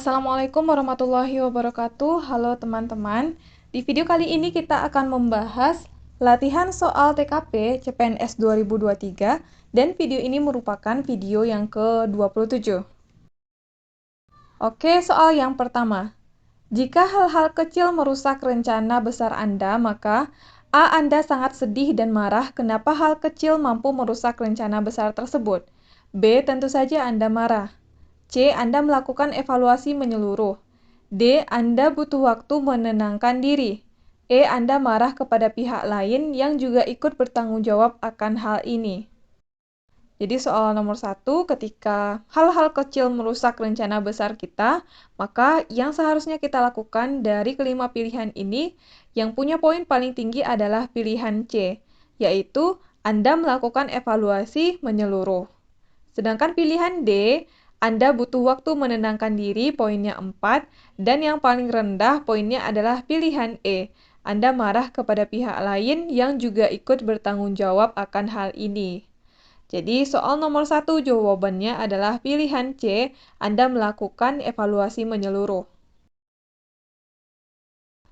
Assalamualaikum warahmatullahi wabarakatuh. Halo teman-teman. Di video kali ini kita akan membahas latihan soal TKP CPNS 2023 dan video ini merupakan video yang ke-27. Oke, soal yang pertama. Jika hal-hal kecil merusak rencana besar Anda, maka A. Anda sangat sedih dan marah kenapa hal kecil mampu merusak rencana besar tersebut. B. Tentu saja Anda marah. C. Anda melakukan evaluasi menyeluruh. D. Anda butuh waktu menenangkan diri. E. Anda marah kepada pihak lain yang juga ikut bertanggung jawab akan hal ini. Jadi soal nomor 1, ketika hal-hal kecil merusak rencana besar kita, maka yang seharusnya kita lakukan dari kelima pilihan ini, yang punya poin paling tinggi adalah pilihan C, yaitu Anda melakukan evaluasi menyeluruh. Sedangkan pilihan D, Anda butuh waktu menenangkan diri, poinnya 4, dan yang paling rendah poinnya adalah pilihan E, Anda marah kepada pihak lain yang juga ikut bertanggung jawab akan hal ini. Jadi soal nomor 1 jawabannya adalah pilihan C, Anda melakukan evaluasi menyeluruh.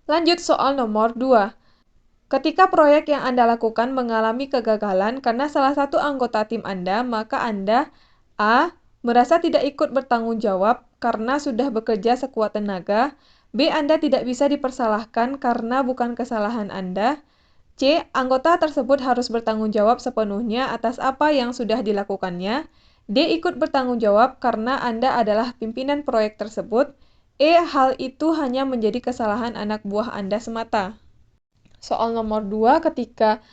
Lanjut soal nomor 2. Ketika proyek yang Anda lakukan mengalami kegagalan karena salah satu anggota tim Anda, maka Anda A. merasa tidak ikut bertanggung jawab karena sudah bekerja sekuat tenaga. B. Anda tidak bisa dipersalahkan karena bukan kesalahan Anda. C. Anggota tersebut harus bertanggung jawab sepenuhnya atas apa yang sudah dilakukannya. D. Ikut bertanggung jawab karena Anda adalah pimpinan proyek tersebut. E. Hal itu hanya menjadi kesalahan anak buah Anda semata. Soal nomor 2, ketika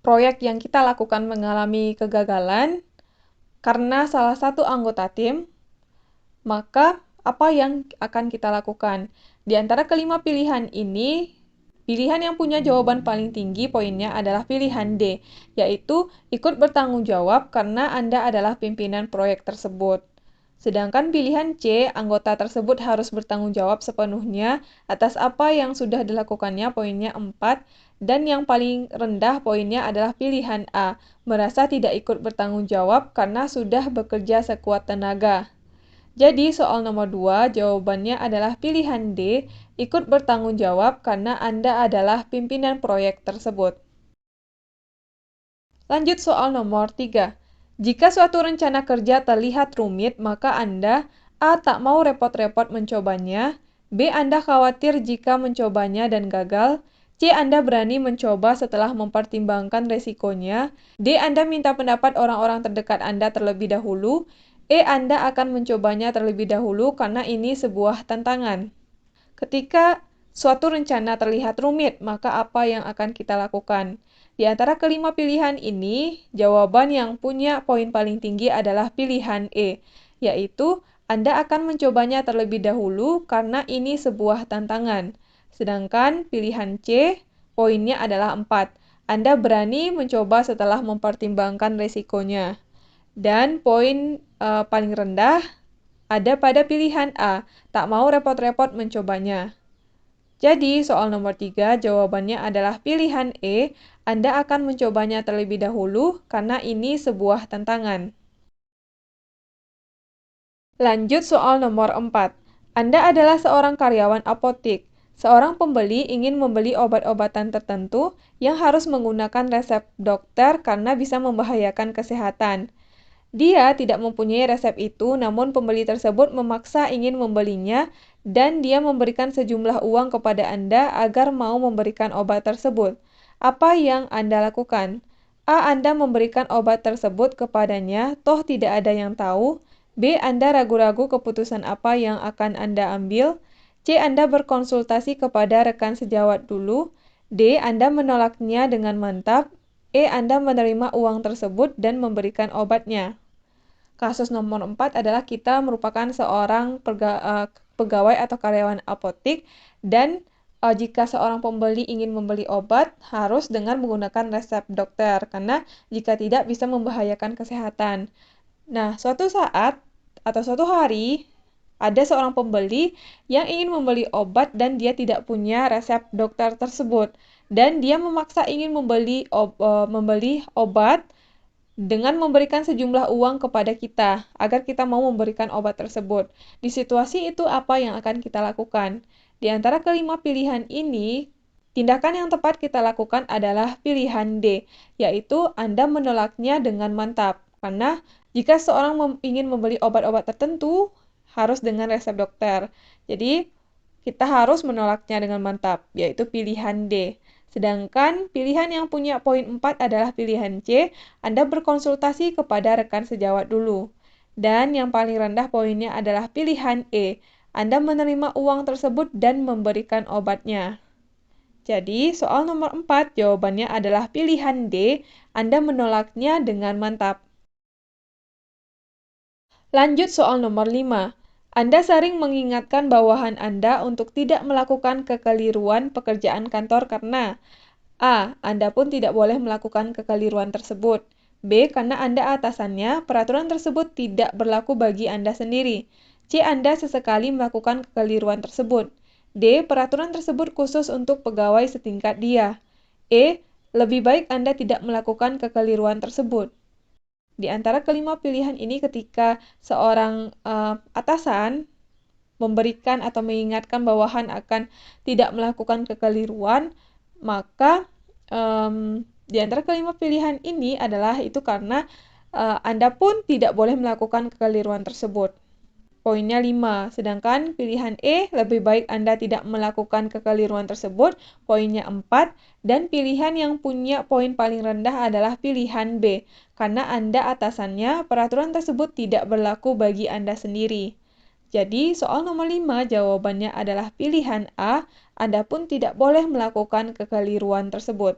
proyek yang kita lakukan mengalami kegagalan karena salah satu anggota tim, maka apa yang akan kita lakukan? Di antara kelima pilihan ini, pilihan yang punya jawaban paling tinggi poinnya adalah pilihan D, yaitu ikut bertanggung jawab karena Anda adalah pimpinan proyek tersebut. Sedangkan pilihan C, anggota tersebut harus bertanggung jawab sepenuhnya atas apa yang sudah dilakukannya, poinnya 4, dan yang paling rendah poinnya adalah pilihan A, merasa tidak ikut bertanggung jawab karena sudah bekerja sekuat tenaga. Jadi soal nomor 2 jawabannya adalah pilihan D, ikut bertanggung jawab karena Anda adalah pimpinan proyek tersebut. Lanjut soal nomor 3. Jika suatu rencana kerja terlihat rumit, maka Anda A. tak mau repot-repot mencobanya, B. Anda khawatir jika mencobanya dan gagal, C. Anda berani mencoba setelah mempertimbangkan resikonya, D. Anda minta pendapat orang-orang terdekat Anda terlebih dahulu, E. Anda akan mencobanya terlebih dahulu karena ini sebuah tantangan. Ketika suatu rencana terlihat rumit, maka apa yang akan kita lakukan? Di antara kelima pilihan ini, jawaban yang punya poin paling tinggi adalah pilihan E, yaitu Anda akan mencobanya terlebih dahulu karena ini sebuah tantangan. Sedangkan pilihan C, poinnya adalah 4. Anda berani mencoba setelah mempertimbangkan resikonya. Dan poin paling rendah ada pada pilihan A, tak mau repot-repot mencobanya. Jadi, soal nomor 3 jawabannya adalah pilihan E, Anda akan mencobanya terlebih dahulu karena ini sebuah tantangan. Lanjut soal nomor 4. Anda adalah seorang karyawan apotik. Seorang pembeli ingin membeli obat-obatan tertentu yang harus menggunakan resep dokter karena bisa membahayakan kesehatan. Dia tidak mempunyai resep itu, namun pembeli tersebut memaksa ingin membelinya dan dia memberikan sejumlah uang kepada Anda agar mau memberikan obat tersebut. Apa yang Anda lakukan? A. Anda memberikan obat tersebut kepadanya, toh tidak ada yang tahu. B. Anda ragu-ragu keputusan apa yang akan Anda ambil. C. Anda berkonsultasi kepada rekan sejawat dulu. D. Anda menolaknya dengan mantap. E. Anda menerima uang tersebut dan memberikan obatnya. Kasus nomor 4 adalah kita merupakan seorang pegawai atau karyawan apotik dan jika seorang pembeli ingin membeli obat harus dengan menggunakan resep dokter karena jika tidak bisa membahayakan kesehatan. Nah, suatu saat atau suatu hari ada seorang pembeli yang ingin membeli obat dan dia tidak punya resep dokter tersebut dan dia memaksa ingin membeli obat dengan memberikan sejumlah uang kepada kita agar kita mau memberikan obat tersebut. Di situasi itu apa yang akan kita lakukan? Di antara kelima pilihan ini, tindakan yang tepat kita lakukan adalah pilihan D, yaitu Anda menolaknya dengan mantap. Karena jika seorang ingin membeli obat-obat tertentu, harus dengan resep dokter. Jadi, kita harus menolaknya dengan mantap, yaitu pilihan D. Sedangkan pilihan yang punya poin 4 adalah pilihan C, Anda berkonsultasi kepada rekan sejawat dulu. Dan yang paling rendah poinnya adalah pilihan E, Anda menerima uang tersebut dan memberikan obatnya. Jadi, soal nomor 4 jawabannya adalah pilihan D, Anda menolaknya dengan mantap. Lanjut soal nomor 5. Anda sering mengingatkan bawahan Anda untuk tidak melakukan kekeliruan pekerjaan kantor karena A. Anda pun tidak boleh melakukan kekeliruan tersebut. B. Karena Anda atasannya, peraturan tersebut tidak berlaku bagi Anda sendiri. C. Anda sesekali melakukan kekeliruan tersebut. D. Peraturan tersebut khusus untuk pegawai setingkat dia. E. Lebih baik Anda tidak melakukan kekeliruan tersebut. Di antara kelima pilihan ini ketika seorang atasan memberikan atau mengingatkan bawahan akan tidak melakukan kekeliruan, maka di antara kelima pilihan ini adalah itu karena Anda pun tidak boleh melakukan kekeliruan tersebut. Poinnya 5, sedangkan pilihan E, lebih baik Anda tidak melakukan kekeliruan tersebut, poinnya 4, dan pilihan yang punya poin paling rendah adalah pilihan B, karena Anda atasannya, peraturan tersebut tidak berlaku bagi Anda sendiri. Jadi, soal nomor 5 jawabannya adalah pilihan A, Anda pun tidak boleh melakukan kekeliruan tersebut.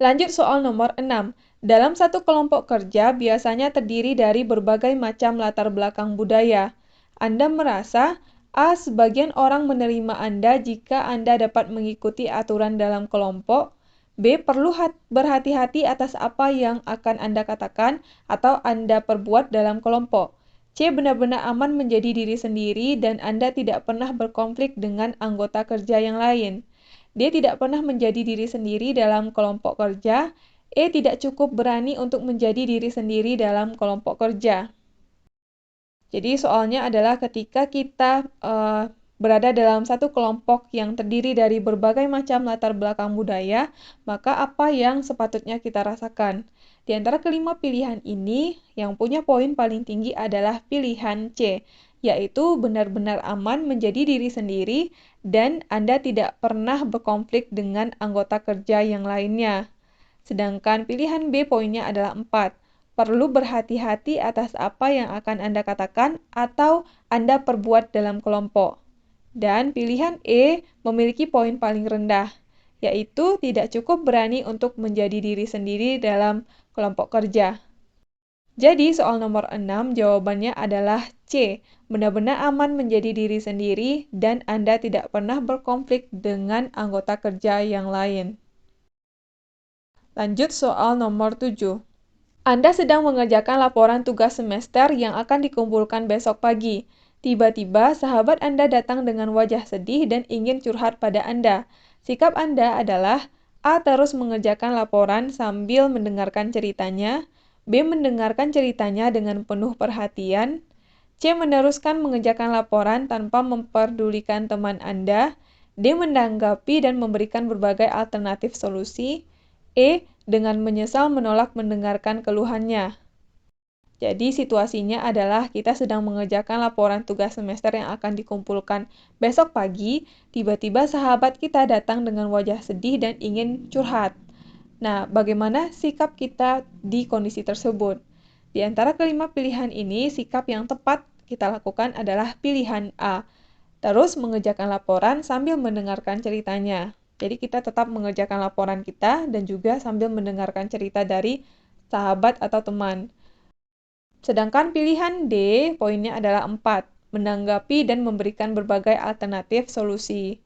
Lanjut soal nomor 6. Dalam satu kelompok kerja biasanya terdiri dari berbagai macam latar belakang budaya. Anda merasa A. Sebagian orang menerima Anda jika Anda dapat mengikuti aturan dalam kelompok. B. Perlu berhati-hati atas apa yang akan Anda katakan atau Anda perbuat dalam kelompok. C. Benar-benar aman menjadi diri sendiri dan Anda tidak pernah berkonflik dengan anggota kerja yang lain. Dia tidak pernah menjadi diri sendiri dalam kelompok kerja. E. Tidak cukup berani untuk menjadi diri sendiri dalam kelompok kerja. Jadi soalnya adalah ketika kita berada dalam satu kelompok yang terdiri dari berbagai macam latar belakang budaya, maka apa yang sepatutnya kita rasakan? Di antara kelima pilihan ini, yang punya poin paling tinggi adalah pilihan C, yaitu benar-benar aman menjadi diri sendiri dan Anda tidak pernah berkonflik dengan anggota kerja yang lainnya. Sedangkan pilihan B poinnya adalah 4. Perlu berhati-hati atas apa yang akan Anda katakan atau Anda perbuat dalam kelompok. Dan pilihan E memiliki poin paling rendah, yaitu tidak cukup berani untuk menjadi diri sendiri dalam kelompok kerja. Jadi soal nomor 6 jawabannya adalah C. Benar-benar aman menjadi diri sendiri dan Anda tidak pernah berkonflik dengan anggota kerja yang lain. Lanjut soal nomor 7. Anda sedang mengerjakan laporan tugas semester yang akan dikumpulkan besok pagi. Tiba-tiba, sahabat Anda datang dengan wajah sedih dan ingin curhat pada Anda. Sikap Anda adalah A. Terus mengerjakan laporan sambil mendengarkan ceritanya. B. Mendengarkan ceritanya dengan penuh perhatian. C. Meneruskan mengerjakan laporan tanpa memperdulikan teman Anda. D. Menanggapi dan memberikan berbagai alternatif solusi. E. Dengan menyesal menolak mendengarkan keluhannya. Jadi situasinya adalah kita sedang mengerjakan laporan tugas semester yang akan dikumpulkan besok pagi, tiba-tiba sahabat kita datang dengan wajah sedih dan ingin curhat. Nah, bagaimana sikap kita di kondisi tersebut? Di antara kelima pilihan ini, sikap yang tepat kita lakukan adalah pilihan A. Terus mengerjakan laporan sambil mendengarkan ceritanya. Jadi kita tetap mengerjakan laporan kita dan juga sambil mendengarkan cerita dari sahabat atau teman. Sedangkan pilihan D, poinnya adalah 4, menanggapi dan memberikan berbagai alternatif solusi.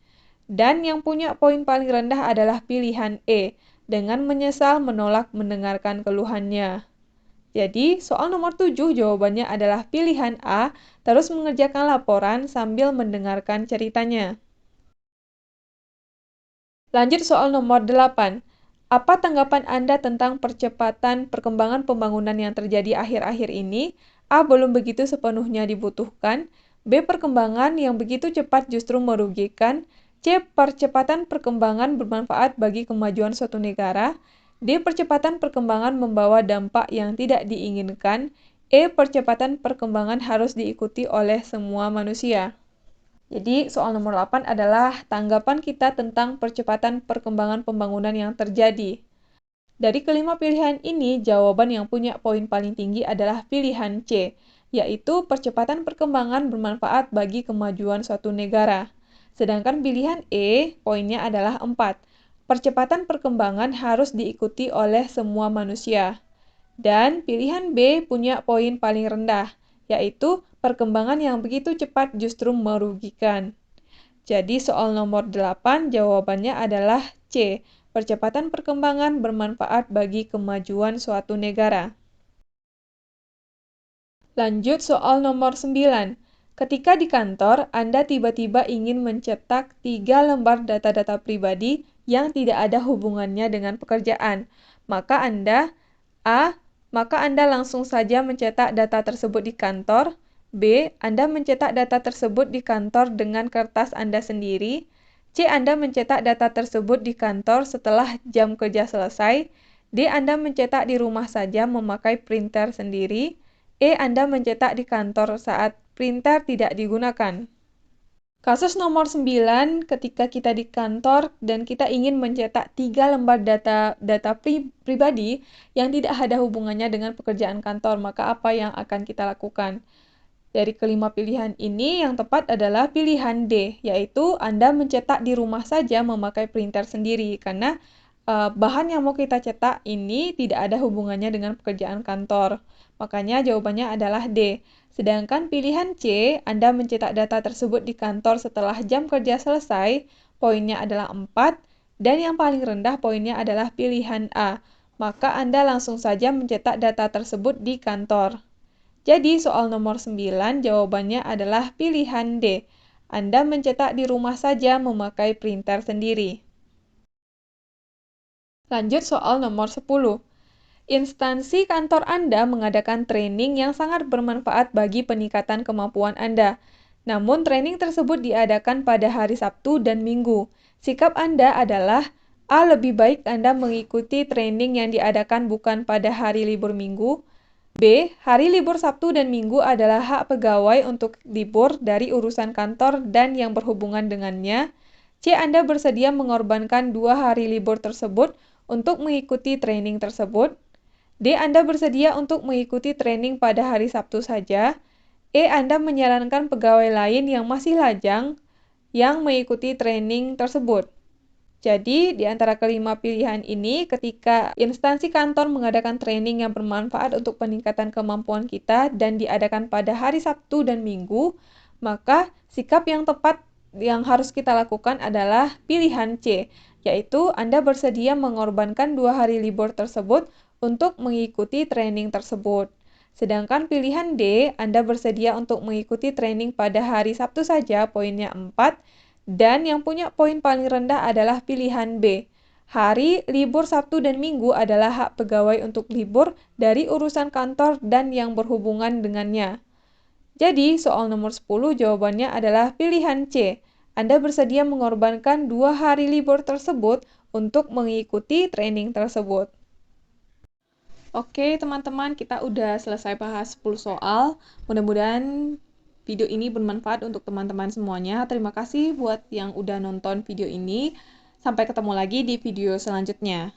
Dan yang punya poin paling rendah adalah pilihan E, dengan menyesal menolak mendengarkan keluhannya. Jadi, soal nomor 7 jawabannya adalah pilihan A, terus mengerjakan laporan sambil mendengarkan ceritanya. Lanjut soal nomor 8. Apa tanggapan Anda tentang percepatan perkembangan pembangunan yang terjadi akhir-akhir ini? A. Belum begitu sepenuhnya dibutuhkan. B. Perkembangan yang begitu cepat justru merugikan. C. Percepatan perkembangan bermanfaat bagi kemajuan suatu negara. D. Percepatan perkembangan membawa dampak yang tidak diinginkan. E. Percepatan perkembangan harus diikuti oleh semua manusia. Jadi, soal nomor 8 adalah tanggapan kita tentang percepatan perkembangan pembangunan yang terjadi. Dari kelima pilihan ini, jawaban yang punya poin paling tinggi adalah pilihan C, yaitu percepatan perkembangan bermanfaat bagi kemajuan suatu negara. Sedangkan pilihan E, poinnya adalah 4. Percepatan perkembangan harus diikuti oleh semua manusia. Dan pilihan B punya poin paling rendah, yaitu perkembangan yang begitu cepat justru merugikan. Jadi soal nomor 8 jawabannya adalah C. Percepatan perkembangan bermanfaat bagi kemajuan suatu negara. Lanjut soal nomor 9. Ketika di kantor, Anda tiba-tiba ingin mencetak 3 lembar data-data pribadi yang tidak ada hubungannya dengan pekerjaan. Maka Anda langsung saja mencetak data tersebut di kantor. B. Anda mencetak data tersebut di kantor dengan kertas Anda sendiri. C. Anda mencetak data tersebut di kantor setelah jam kerja selesai. D. Anda mencetak di rumah saja memakai printer sendiri. E. Anda mencetak di kantor saat printer tidak digunakan. Kasus nomor 9, ketika kita di kantor dan kita ingin mencetak 3 lembar data pribadi yang tidak ada hubungannya dengan pekerjaan kantor, maka apa yang akan kita lakukan? Dari kelima pilihan ini, yang tepat adalah pilihan D, yaitu Anda mencetak di rumah saja memakai printer sendiri, karena bahan yang mau kita cetak ini tidak ada hubungannya dengan pekerjaan kantor. Makanya jawabannya adalah D. Sedangkan pilihan C, Anda mencetak data tersebut di kantor setelah jam kerja selesai, poinnya adalah 4, dan yang paling rendah poinnya adalah pilihan A. Maka Anda langsung saja mencetak data tersebut di kantor. Jadi soal nomor 9 jawabannya adalah pilihan D. Anda mencetak di rumah saja memakai printer sendiri. Lanjut soal nomor 10. Instansi kantor Anda mengadakan training yang sangat bermanfaat bagi peningkatan kemampuan Anda. Namun, training tersebut diadakan pada hari Sabtu dan Minggu. Sikap Anda adalah A. Lebih baik Anda mengikuti training yang diadakan bukan pada hari libur Minggu. B. Hari libur Sabtu dan Minggu adalah hak pegawai untuk libur dari urusan kantor dan yang berhubungan dengannya. C. Anda bersedia mengorbankan 2 hari libur tersebut untuk mengikuti training tersebut. D. Anda bersedia untuk mengikuti training pada hari Sabtu saja. E. Anda menyarankan pegawai lain yang masih lajang yang mengikuti training tersebut. Jadi, di antara kelima pilihan ini, ketika instansi kantor mengadakan training yang bermanfaat untuk peningkatan kemampuan kita dan diadakan pada hari Sabtu dan Minggu, maka sikap yang tepat yang harus kita lakukan adalah pilihan C, yaitu Anda bersedia mengorbankan 2 hari libur tersebut untuk mengikuti training tersebut. Sedangkan pilihan D, Anda bersedia untuk mengikuti training pada hari Sabtu saja, poinnya 4, dan yang punya poin paling rendah adalah pilihan B. Hari libur Sabtu dan Minggu adalah hak pegawai untuk libur dari urusan kantor dan yang berhubungan dengannya. Jadi, soal nomor 10 jawabannya adalah pilihan C. Anda bersedia mengorbankan 2 hari libur tersebut untuk mengikuti training tersebut. Oke, teman-teman, kita udah selesai bahas 10 soal. Mudah-mudahan video ini bermanfaat untuk teman-teman semuanya. Terima kasih buat yang udah nonton video ini. Sampai ketemu lagi di video selanjutnya.